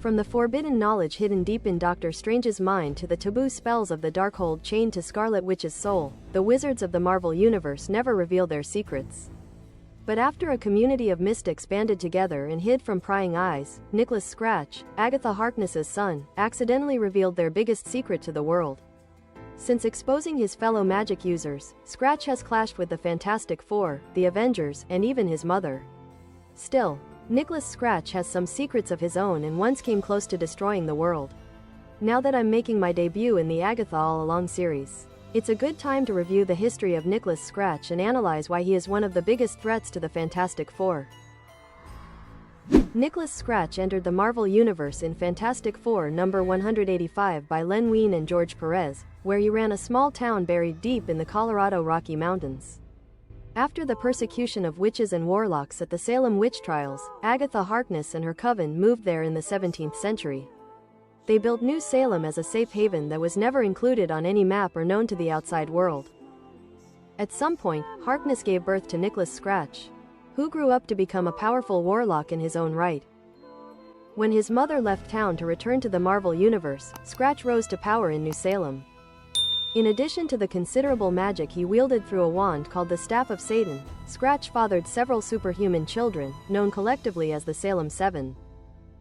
From the forbidden knowledge hidden deep in Doctor Strange's mind to the taboo spells of the Darkhold chained to Scarlet Witch's soul, the wizards of the Marvel Universe never reveal their secrets. But after a community of mystics banded together and hid from prying eyes, Nicholas Scratch, Agatha Harkness's son, accidentally revealed their biggest secret to the world. Since exposing his fellow magic users, Scratch has clashed with the Fantastic Four, the Avengers, and even his mother. Still, Nicholas Scratch has some secrets of his own and once came close to destroying the world. Now that I'm making my debut in the Agatha All Along series, it's a good time to review the history of Nicholas Scratch and analyze why he is one of the biggest threats to the Fantastic Four. Nicholas Scratch entered the Marvel Universe in Fantastic Four number 185 by Len Wein and George Perez, where he ran a small town buried deep in the Colorado Rocky Mountains. After the persecution of witches and warlocks at the Salem witch trials, Agatha Harkness and her coven moved there in the 17th century. They built New Salem as a safe haven that was never included on any map or known to the outside world. At some point, Harkness gave birth to Nicholas Scratch, who grew up to become a powerful warlock in his own right. When his mother left town to return to the Marvel Universe, Scratch rose to power in New Salem. In addition to the considerable magic he wielded through a wand called the Staff of Satan, Scratch fathered several superhuman children, known collectively as the Salem Seven.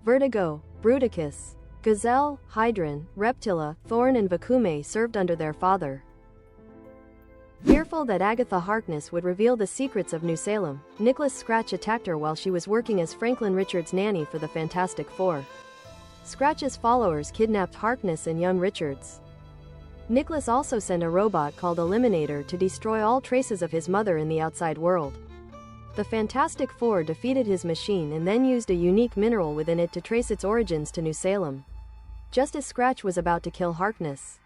Vertigo, Bruticus, Gazelle, Hydron, Reptila, Thorn and Vacume served under their father. Fearful that Agatha Harkness would reveal the secrets of New Salem, Nicholas Scratch attacked her while she was working as Franklin Richards' nanny for the Fantastic Four. Scratch's followers kidnapped Harkness and young Richards. Nicholas also sent a robot called Eliminator to destroy all traces of his mother in the outside world. The Fantastic Four defeated his machine and then used a unique mineral within it to trace its origins to New Salem, just as Scratch was about to kill Harkness.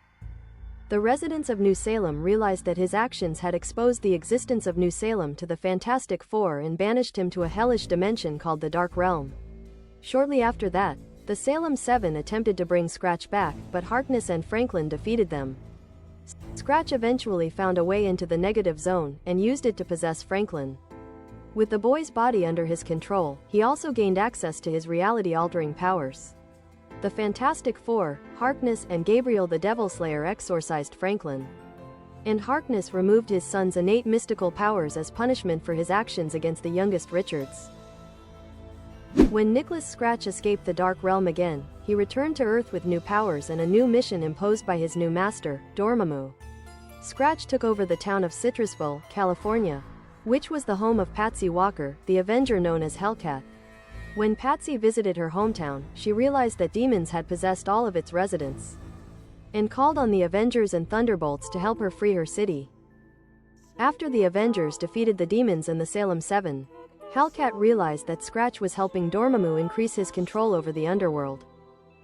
The residents of New Salem realized that his actions had exposed the existence of New Salem to the Fantastic Four and banished him to a hellish dimension called the Dark Realm. Shortly after that, the Salem Seven attempted to bring Scratch back, but Harkness and Franklin defeated them. Scratch eventually found a way into the negative zone and used it to possess Franklin. With the boy's body under his control, he also gained access to his reality-altering powers. The Fantastic Four, Harkness and Gabriel the Devil Slayer exorcised Franklin. And Harkness removed his son's innate mystical powers as punishment for his actions against the youngest Richards. When Nicholas Scratch escaped the Dark Realm again, he returned to Earth with new powers and a new mission imposed by his new master, Dormammu. Scratch took over the town of Citrusville, California, which was the home of Patsy Walker, the Avenger known as Hellcat. When Patsy visited her hometown, she realized that demons had possessed all of its residents, and called on the Avengers and Thunderbolts to help her free her city. After the Avengers defeated the demons and the Salem Seven, Hellcat realized that Scratch was helping Dormammu increase his control over the underworld.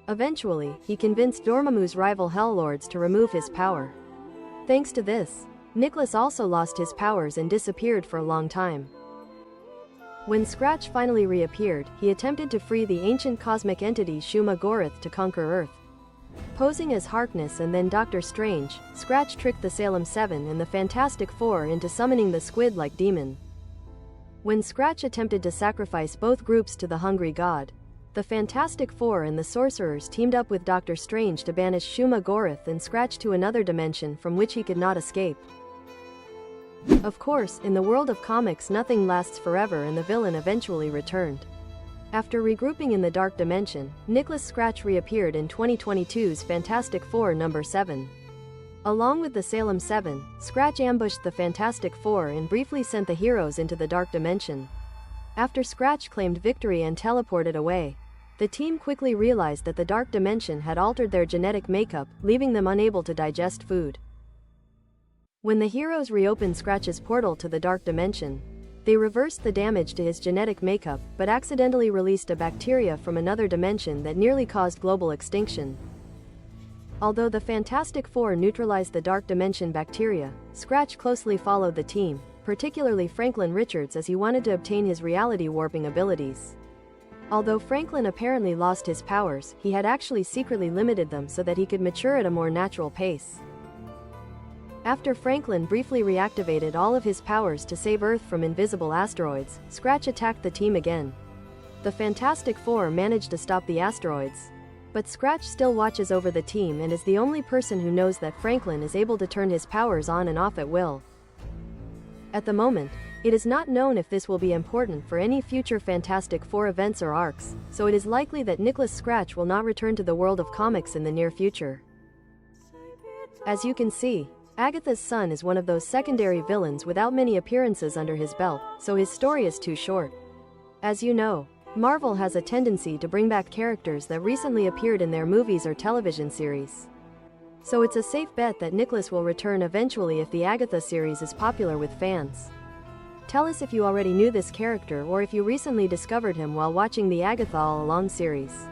Eventually, he convinced Dormammu's rival Helllords to remove his power. Thanks to this, Nicholas also lost his powers and disappeared for a long time. When Scratch finally reappeared, he attempted to free the ancient cosmic entity Shuma-Gorath to conquer Earth. Posing as Harkness and then Doctor Strange, Scratch tricked the Salem Seven and the Fantastic Four into summoning the squid-like demon. When Scratch attempted to sacrifice both groups to the hungry god, the Fantastic Four and the Sorcerers teamed up with Doctor Strange to banish Shuma-Gorath and Scratch to another dimension from which he could not escape. Of course, in the world of comics nothing lasts forever and the villain eventually returned. After regrouping in the Dark Dimension, Nicholas Scratch reappeared in 2022's Fantastic Four number 7. Along with the Salem Seven, Scratch ambushed the Fantastic Four and briefly sent the heroes into the Dark Dimension. After Scratch claimed victory and teleported away, the team quickly realized that the Dark Dimension had altered their genetic makeup, leaving them unable to digest food. When the heroes reopened Scratch's portal to the Dark Dimension, they reversed the damage to his genetic makeup, but accidentally released a bacteria from another dimension that nearly caused global extinction. Although the Fantastic Four neutralized the Dark Dimension bacteria, Scratch closely followed the team, particularly Franklin Richards, as he wanted to obtain his reality warping abilities. Although Franklin apparently lost his powers, he had actually secretly limited them so that he could mature at a more natural pace. After Franklin briefly reactivated all of his powers to save Earth from invisible asteroids, Scratch attacked the team again. The Fantastic Four manage to stop the asteroids. But Scratch still watches over the team and is the only person who knows that Franklin is able to turn his powers on and off at will. At the moment, it is not known if this will be important for any future Fantastic Four events or arcs, so it is likely that Nicholas Scratch will not return to the world of comics in the near future. As you can see, Agatha's son is one of those secondary villains without many appearances under his belt, so his story is too short. As you know, Marvel has a tendency to bring back characters that recently appeared in their movies or television series. So it's a safe bet that Nicholas will return eventually if the Agatha series is popular with fans. Tell us if you already knew this character or if you recently discovered him while watching the Agatha All Along series.